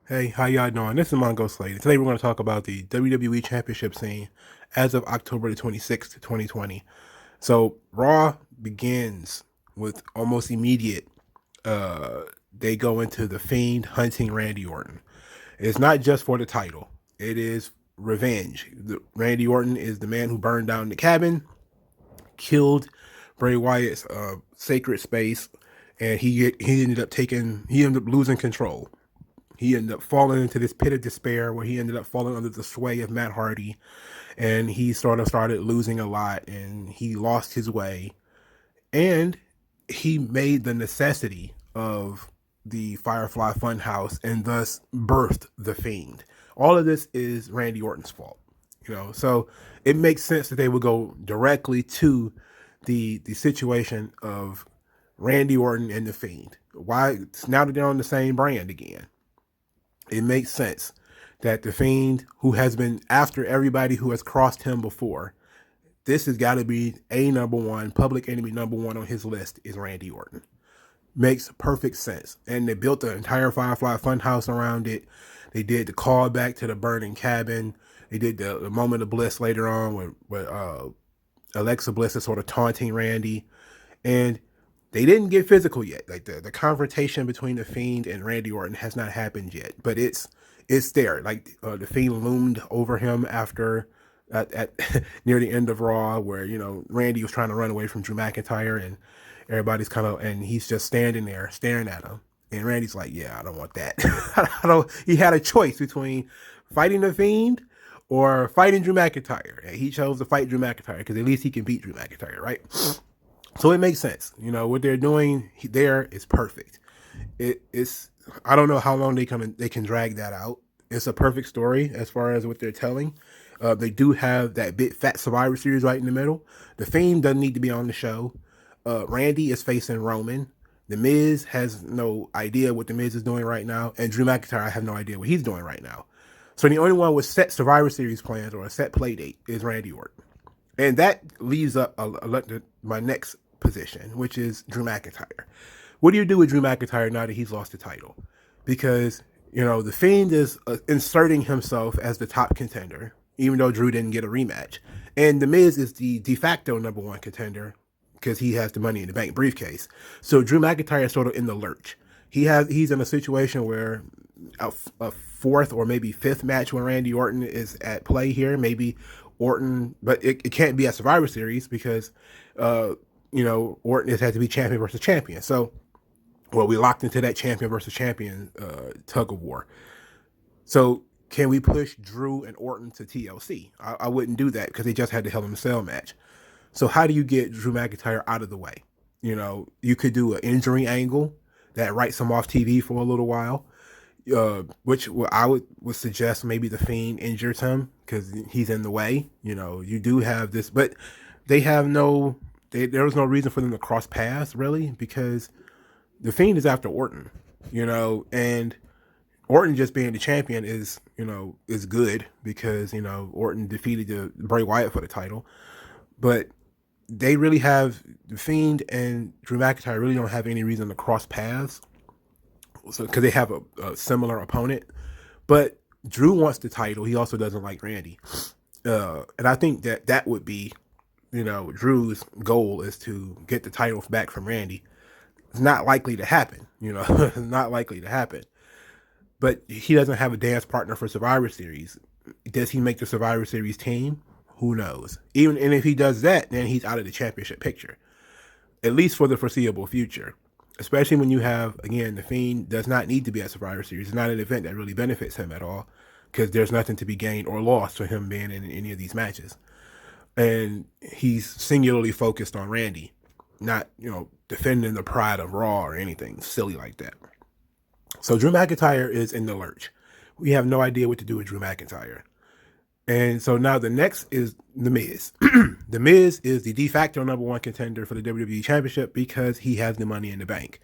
Hey, how y'all doing? This is Mongo Slade. Today we're going to talk about the WWE Championship scene as of October the 26th, 2020. So Raw begins with almost immediate. Uh, they go into the Fiend hunting Randy Orton. It's not just for the title. It is revenge. Randy Orton is the man who burned down the cabin, killed Bray Wyatt's sacred space, and he ended up losing control. He ended up falling into this pit of despair where he ended up falling under the sway of Matt Hardy, and he sort of started losing a lot and he lost his way, and he made the necessity of the Firefly Funhouse and thus birthed the Fiend. All of this is Randy Orton's fault, so it makes sense that they would go directly to the situation of Randy Orton and the Fiend. Why? Now that they're on the same brand again, it makes sense that the Fiend, who has been after everybody who has crossed him before, this has got to be a number one, public enemy number one on his list is Randy Orton. Makes perfect sense. And they built the entire Firefly Funhouse around it. They did the callback to the burning cabin. They did the moment of bliss later on where Alexa Bliss is sort of taunting Randy. And they didn't get physical yet. Like the confrontation between the Fiend and Randy Orton has not happened yet, but it's there. Like the Fiend loomed over him after at near the end of Raw, where Randy was trying to run away from Drew McIntyre, and everybody's and he's just standing there staring at him. And Randy's like, "Yeah, I don't want that." I don't. He had a choice between fighting the Fiend or fighting Drew McIntyre, and he chose to fight Drew McIntyre because at least he can beat Drew McIntyre, right? So it makes sense. What they're doing there is perfect. It's I don't know how long they can drag that out. It's a perfect story as far as what they're telling. They do have that big fat Survivor Series right in the middle. The Fiend doesn't need to be on the show. Randy is facing Roman. The Miz has no idea what the Miz is doing right now, and Drew McIntyre, I have no idea what he's doing right now. So the only one with set Survivor Series plans or a set play date is Randy Orton, and that leaves up my next position, which is Drew McIntyre. What do you do with Drew McIntyre now that he's lost the title? Because, the Fiend is inserting himself as the top contender, even though Drew didn't get a rematch. And The Miz is the de facto number one contender because he has the Money in the Bank briefcase. So Drew McIntyre is sort of in the lurch. He's in a situation where a fourth or maybe fifth match when Randy Orton is at play here. Maybe Orton, but it can't be a Survivor Series because Orton has had to be champion versus champion. So, well, we locked into that champion versus champion tug of war. So, can we push Drew and Orton to TLC? I wouldn't do that because they just had the Hell in a Cell match. So, how do you get Drew McIntyre out of the way? You could do an injury angle that writes him off TV for a little while, which I would suggest maybe the Fiend injures him because he's in the way. You do have this, but they have there was no reason for them to cross paths really because the Fiend is after Orton, and Orton just being the champion is good because Orton defeated the Bray Wyatt for the title, but they really have the Fiend and Drew McIntyre really don't have any reason to cross paths, so because they have a similar opponent, but Drew wants the title. He also doesn't like Randy, and I think that would be Drew's goal is to get the title back from Randy. It's not likely to happen, it's not likely to happen. But he doesn't have a dance partner for Survivor Series. Does he make the Survivor Series team? Who knows? And if he does that, then he's out of the championship picture, at least for the foreseeable future. Especially when you have, again, the Fiend does not need to be at Survivor Series. It's not an event that really benefits him at all because there's nothing to be gained or lost for him being in any of these matches. And he's singularly focused on Randy, not defending the pride of Raw or anything silly like that. So Drew McIntyre is in the lurch. We have no idea what to do with Drew McIntyre. And so now the next is The Miz. The Miz is the de facto number one contender for the WWE Championship because he has the Money in the Bank.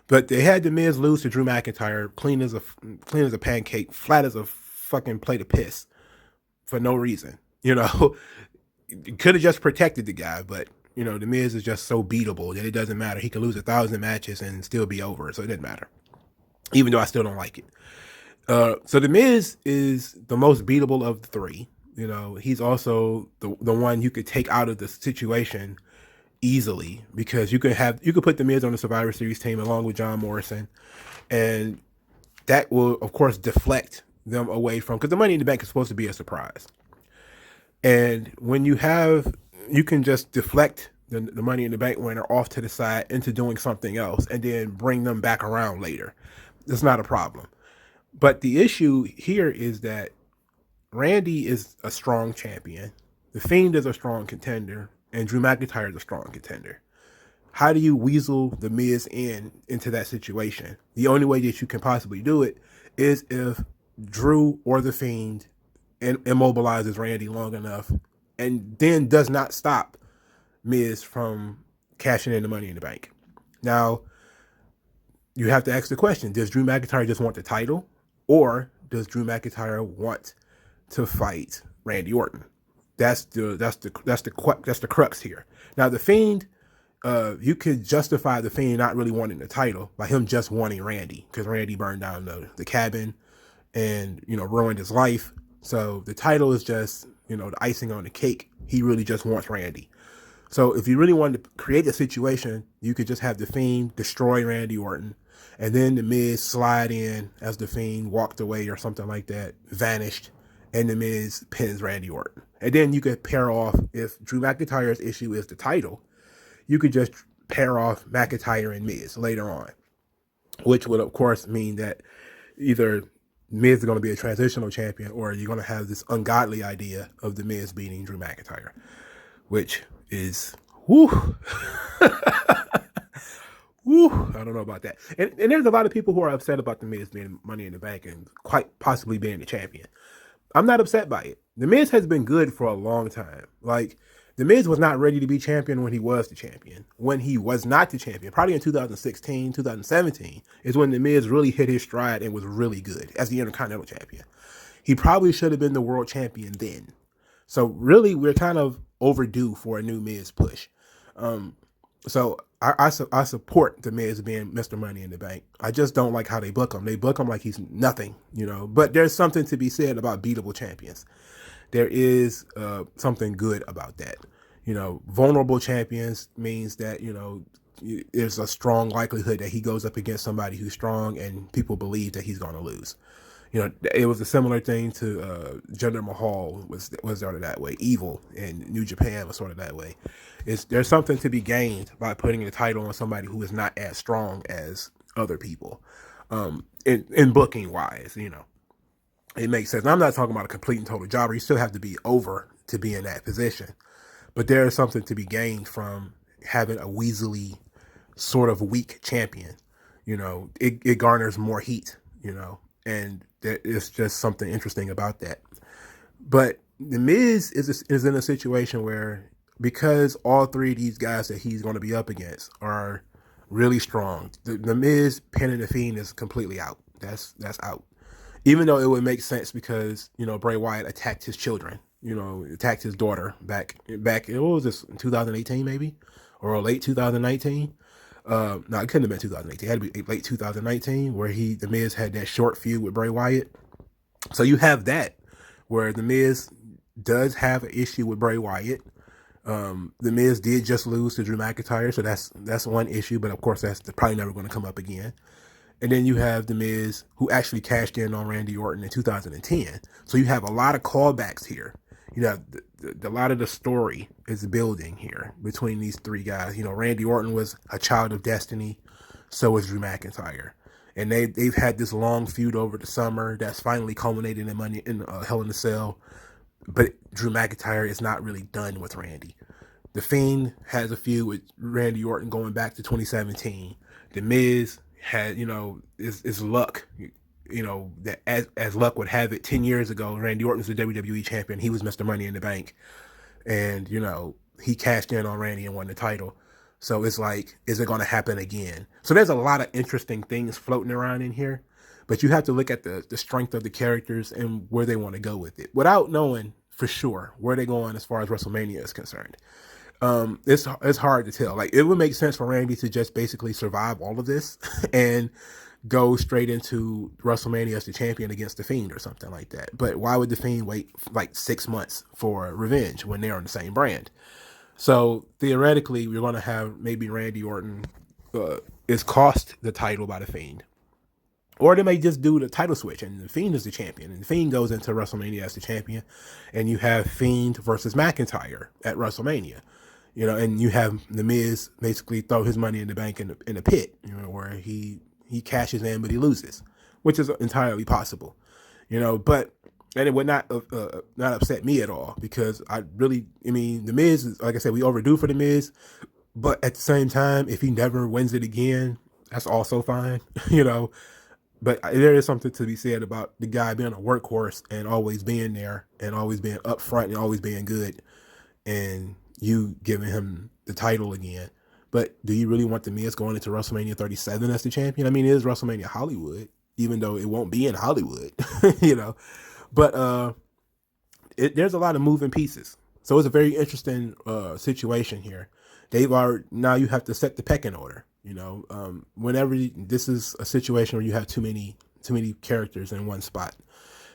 But they had The Miz lose to Drew McIntyre clean as a pancake, flat as a fucking plate of piss for no reason. Could have just protected the guy, but The Miz is just so beatable that it doesn't matter. He can lose 1,000 matches and still be over, so it doesn't matter. Even though I still don't like it. So the Miz is the most beatable of the three. You know, he's also the one you could take out of the situation easily because you could put the Miz on the Survivor Series team along with John Morrison, and that will of course deflect them away from, because the Money in the Bank is supposed to be a surprise. And when you can just deflect the Money in the Bank winner off to the side into doing something else and then bring them back around later. It's not a problem. But the issue here is that Randy is a strong champion. The Fiend is a strong contender. And Drew McIntyre is a strong contender. How do you weasel the Miz into that situation? The only way that you can possibly do it is if Drew or the Fiend immobilizes Randy long enough and then does not stop Miz from cashing in the Money in the Bank. Now, you have to ask the question, does Drew McIntyre just want the title, or does Drew McIntyre want to fight Randy Orton? That's the crux here. Now, the Fiend, you could justify the Fiend not really wanting the title by him just wanting Randy, because Randy burned down the cabin and, you know, ruined his life. So the title is just, you know, the icing on the cake. He really just wants Randy. So if you really wanted to create a situation, you could just have the Fiend destroy Randy Orton, and then the Miz slide in as the Fiend walked away or something like that, vanished, and the Miz pins Randy Orton. And then you could pair off, if Drew McIntyre's issue is the title, you could just pair off McIntyre and Miz later on, which would of course mean that either Miz is going to be a transitional champion, or you're going to have this ungodly idea of the Miz beating Drew McIntyre, which is, whoo, whoo, I don't know about that. And there's a lot of people who are upset about the Miz being Money in the Bank and quite possibly being the champion. I'm not upset by it. The Miz has been good for a long time. Like, the Miz was not ready to be champion when he was the champion. When he was not the champion, probably in 2016, 2017, is when the Miz really hit his stride and was really good as the Intercontinental Champion. He probably should have been the world champion then. So really, we're kind of overdue for a new Miz push. So I support the Miz being Mr. Money in the Bank. I just don't like how they book him. They book him like he's nothing, you know. But there's something to be said about beatable champions. There is something good about that. You know, vulnerable champions means that, you know, there's a strong likelihood that he goes up against somebody who's strong and people believe that he's going to lose. You know, it was a similar thing to Jinder Mahal was sort of that way. Evil in New Japan was sort of that way. There's something to be gained by putting a title on somebody who is not as strong as other people, in booking wise. You know, it makes sense. And I'm not talking about a complete and total jobber. You still have to be over to be in that position, but there is something to be gained from having a weaselly, sort of weak champion. You know, it garners more heat. You know, and it's just something interesting about that. But the Miz is in a situation where, because all three of these guys that he's going to be up against are really strong, the Miz pinning the Fiend is completely out. That's out. Even though it would make sense because, you know, Bray Wyatt attacked his children, you know, attacked his daughter back, what was this, in 2018 maybe? Or late 2019? No, it couldn't have been 2018. It had to be late 2019 where the Miz had that short feud with Bray Wyatt. So you have that where the Miz does have an issue with Bray Wyatt. The Miz did just lose to Drew McIntyre, so that's one issue, but of course that's probably never going to come up again. And then you have the Miz, who actually cashed in on Randy Orton in 2010. So you have a lot of callbacks here. You know, a lot of the story is building here between these three guys. You know, Randy Orton was a child of destiny, so was Drew McIntyre, and they've had this long feud over the summer that's finally culminated in Hell in a Cell. But Drew McIntyre is not really done with Randy. The Fiend has a feud with Randy Orton going back to 2017. The Miz had, you know, is luck. You know, that as luck would have it, 10 years ago, Randy Orton was the WWE champion. He was Mr. Money in the Bank. And, you know, he cashed in on Randy and won the title. So it's like, is it going to happen again? So there's a lot of interesting things floating around in here. But you have to look at the strength of the characters and where they want to go with it without knowing for sure where they're going as far as WrestleMania is concerned. It's hard to tell. Like, it would make sense for Randy to just basically survive all of this and go straight into WrestleMania as the champion against the Fiend or something like that. But why would the Fiend wait like 6 months for Revenge when they're on the same brand? So theoretically, we're going to have maybe Randy Orton is cost the title by the Fiend. Or they may just do the title switch and the Fiend is the champion. And the Fiend goes into WrestleMania as the champion. And you have Fiend versus McIntyre at WrestleMania. You know, and you have The Miz basically throw his money in the bank in the pit, you know, where he cashes in, but he loses, which is entirely possible, you know. But and it would not upset me at all because I mean, The Miz is, like I said, we overdue for The Miz, but at the same time, if he never wins it again, that's also fine, you know. But there is something to be said about the guy being a workhorse and always being there and always being up front and always being good, and you giving him the title again. But do you really want The Miz going into WrestleMania 37 as the champion? I mean, it is WrestleMania Hollywood, even though it won't be in Hollywood, you know. But there's a lot of moving pieces. So it's a very interesting situation here. Now you have to set the pecking order. You know, whenever this is a situation where you have too many characters in one spot.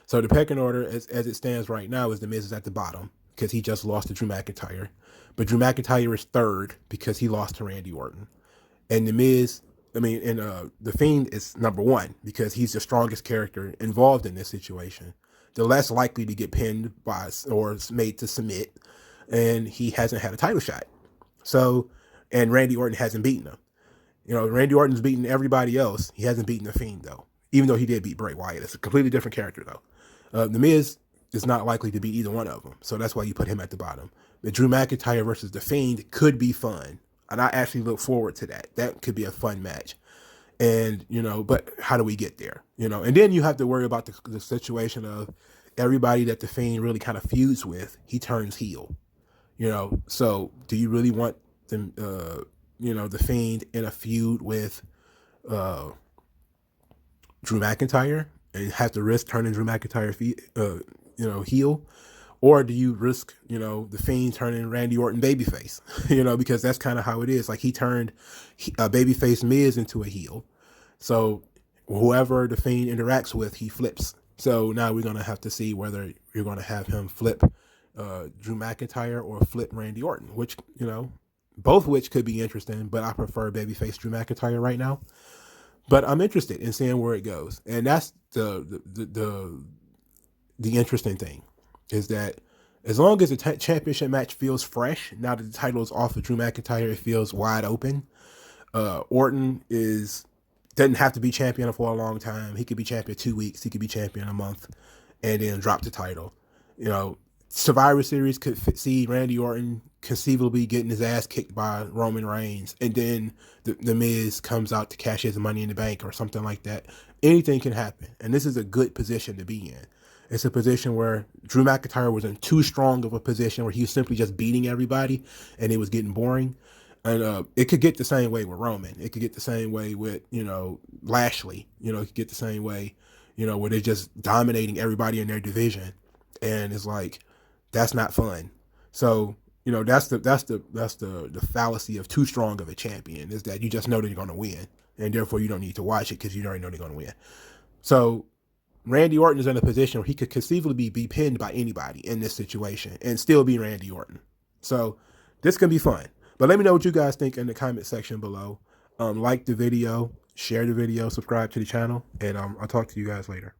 So the pecking order, as it stands right now, is The Miz is at the bottom because he just lost to Drew McIntyre. But Drew McIntyre is third because he lost to Randy Orton. And The Miz, The Fiend is number one because he's the strongest character involved in this situation. The less likely to get pinned by or made to submit. And he hasn't had a title shot. So, and Randy Orton hasn't beaten him. You know, Randy Orton's beaten everybody else. He hasn't beaten The Fiend, though. Even though he did beat Bray Wyatt. It's a completely different character, though. The Miz is not likely to beat either one of them. So that's why you put him at the bottom. But Drew McIntyre versus The Fiend could be fun. And I actually look forward to that. That could be a fun match. And, you know, but how do we get there? You know, and then you have to worry about the situation of everybody that The Fiend really kind of feuds with, he turns heel. You know, so do you really want them, The Fiend in a feud with Drew McIntyre and have to risk turning Drew McIntyre heel? Or do you risk, The Fiend turning Randy Orton babyface? Because that's kind of how it is. Like he turned a babyface Miz into a heel. So whoever The Fiend interacts with, he flips. So now we're going to have to see whether you're going to have him flip Drew McIntyre or flip Randy Orton, which, both which could be interesting, but I prefer babyface Drew McIntyre right now. But I'm interested in seeing where it goes. And that's the interesting thing is that as long as the championship match feels fresh, now that the title is off of Drew McIntyre, it feels wide open. Orton doesn't have to be champion for a long time. He could be champion 2 weeks. He could be champion a month and then drop the title. Survivor Series could see Randy Orton conceivably getting his ass kicked by Roman Reigns, and then the Miz comes out to cash his Money in the Bank or something like that. Anything can happen, and this is a good position to be in. It's a position where Drew McIntyre was in too strong of a position where he was simply just beating everybody, and it was getting boring. And it could get the same way with Roman. It could get the same way with Lashley. It could get the same way where they're just dominating everybody in their division, and it's like that's not fun. So that's the fallacy of too strong of a champion, is that you just know that you're going to win, and therefore you don't need to watch it because you already know they're going to win. So Randy Orton is in a position where he could conceivably be pinned by anybody in this situation and still be Randy Orton. So this can be fun. But let me know what you guys think in the comment section below. Like the video, share the video, subscribe to the channel, and I'll talk to you guys later.